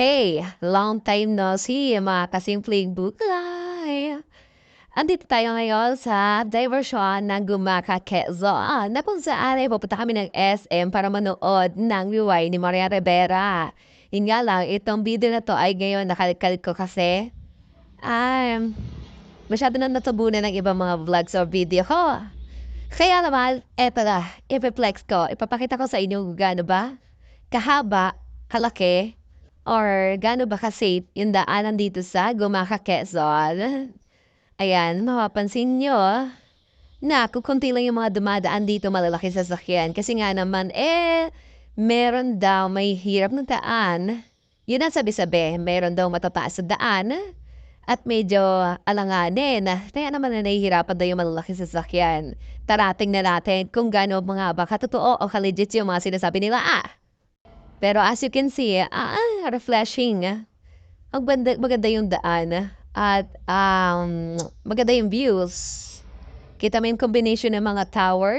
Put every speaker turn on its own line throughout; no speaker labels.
Hey, long time no see, mga kasimpleng buklay. Andito tayo ngayon sa diversyon ng Gumaka Quezon na kung saan ay pupunta kami ng SM para manood ng Rewind ni Maria Rivera. Yun nga lang, itong video na to ay ngayon nakalikalik ko kasi ay masyado na natabunan ng ibang mga vlogs or video ko. Kaya naman, eto na, ipiplex ko. Ipapakita ko sa inyo kung gaano ba kahaba, kalaki, or gaano ba ka-safe yung daanan dito sa Gumaka, Quezon. Ayan, mapapansin nyo na kukunti lang yung mga dumadaan dito malalaki sasakyan. Kasi nga naman, meron daw may hirap ng daan. Yun ang sabi-sabi, meron daw matataas sa daan at medyo alanganin. Kaya naman na nahihirapan daw yung malalaki sasakyan. Tara, tingnan natin kung gaano mga ba katotoo o ka-legit yung mga sinasabi nila. Pero as you can see, refreshing. Maganda yung daan. At maganda yung views. Kita mo yung combination ng mga tower.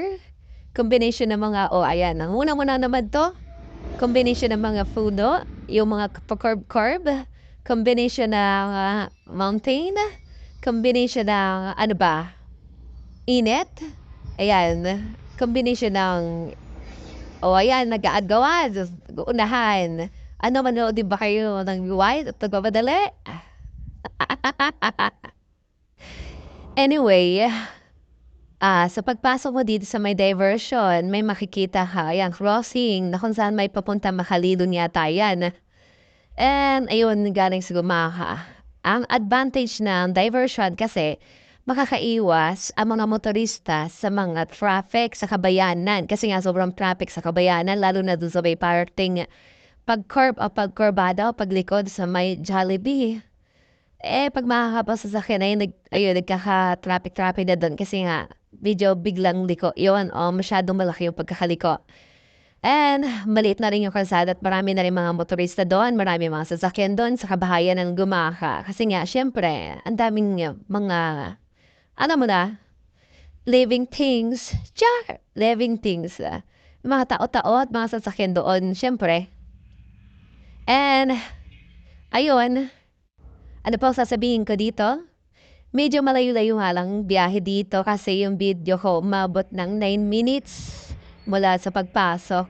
Combination ng mga, ayan. Ang una-una naman to. Combination ng mga puno. Yung mga curb-curb. Combination ng mountain. Combination ng, ano ba? Init. Ayan. Combination ng ayan, nag-aagawan, unahan. Ano, manood din ba kayo ng white at nagmamadali? Anyway, sa pagpasok mo dito sa may diversion, may makikita ka, ayan, crossing, na kung saan may papunta Makalilon yata yan. And, ayun, galing sa Gumaka. Ang advantage ng diversion kasi, makakaiwas ang mga motorista sa mga traffic sa Kabayanan. Kasi nga sobrang traffic sa Kabayanan, lalo na doon sa may parting pag-curb o pagkurbada o paglikod sa may Jollibee. Pag makakapasa sa akin ay nagkaka-traffic na doon kasi nga medyo biglang liko. Yun, masyadong malaki yung pagkakaliko. And maliit na rin yung kalsada at marami na rin mga motorista doon, marami mga sasakyan doon sa kabahayan ng Gumaka. Kasi nga, syempre, ang daming mga ano mo na, living things. Char! Living things. Mga tao-tao at mga sasakyan doon, syempre. And, ayun, ano pa sasabihin ko dito? Medyo malayo-layo nga lang biyahe dito kasi yung video ko umabot ng 9 minutes mula sa pagpasok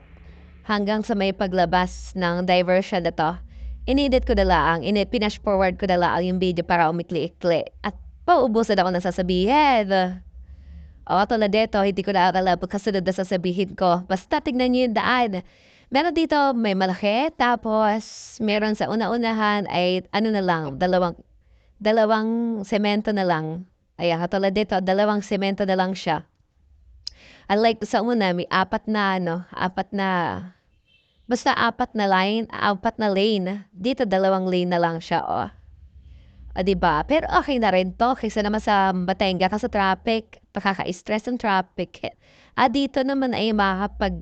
hanggang sa may paglabas ng diversion na to. Inedit ko na lang, pinash forward ko na lang yung video para umikli-ikli. At paubusan ako ng sasabihin. Tulad dito, hindi ko na akala pagkasunod na sasabihin ko. Basta tignan niyo yung daan. Meron dito, may malaki, tapos meron sa una-unahan ay ano na lang, dalawang semento na lang. Ayan, katulad dito, dalawang semento na lang siya. Unlike sa una, may apat na lane. Dito, dalawang lane na lang siya, diba? Pero okay na rin to, kaysa naman sa Batenga ka sa traffic, pakaka-stress ng traffic. Dito naman ay makakapag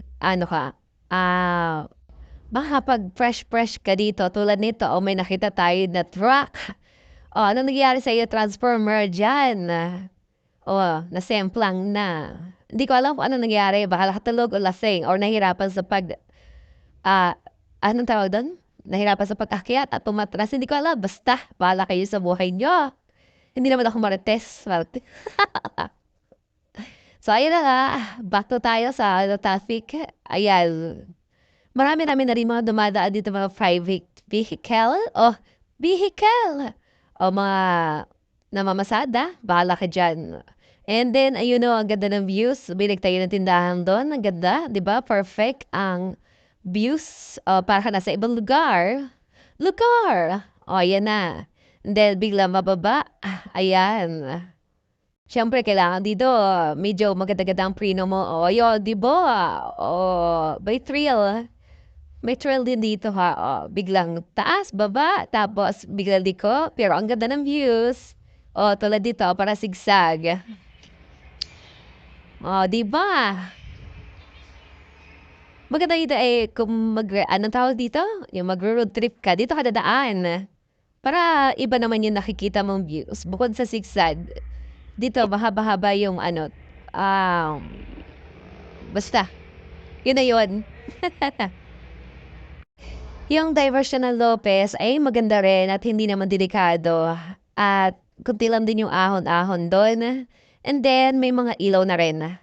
fresh ka dito. Tulad nito, may nakita tayo na truck. Ano nangyari sa iyo, transformer dyan? Nasemplang na. Hindi ko alam kung ano nangyari. Baka nakatulog o lasing or nahirapan sa anong tawag doon? Nahirapan sa pag-akyat at pumatras. Hindi ko alam. Basta, bahala kayo sa buhay nyo. Hindi naman ako marites. So, ayun na nga. Back to tayo sa traffic. Ayan. Marami na rin mga dumadaan dito mga private vehicle. Vehicle. Mga namamasada. Bahala ka dyan. And then, ayun ang ganda ng views. Binig tayo ng tindahan doon. Ang ganda. Diba? Perfect ang views. Para ka nasa ibang lugar. Ayan na. And then, bigla mababa. Ayan. Siyempre, kailangan dito, medyo maganda-ganda ang preno mo. Diba? May thrill. May thrill din dito ha. Biglang taas, baba, tapos biglang liko. Pero ang ganda ng views. Tulad dito, para sigsag. Diba? Maganda dito kung anong tawag dito? Yung mag-road trip ka, dito ka dadaan. Para iba naman yung nakikita mong views. Bukod sa sigsag, dito mahaba-haba yung basta, yun na yun. Yung diversion ng Lopez ay maganda rin at hindi naman delikado. At kunti lang din yung ahon-ahon doon. And then, may mga ilaw na rin.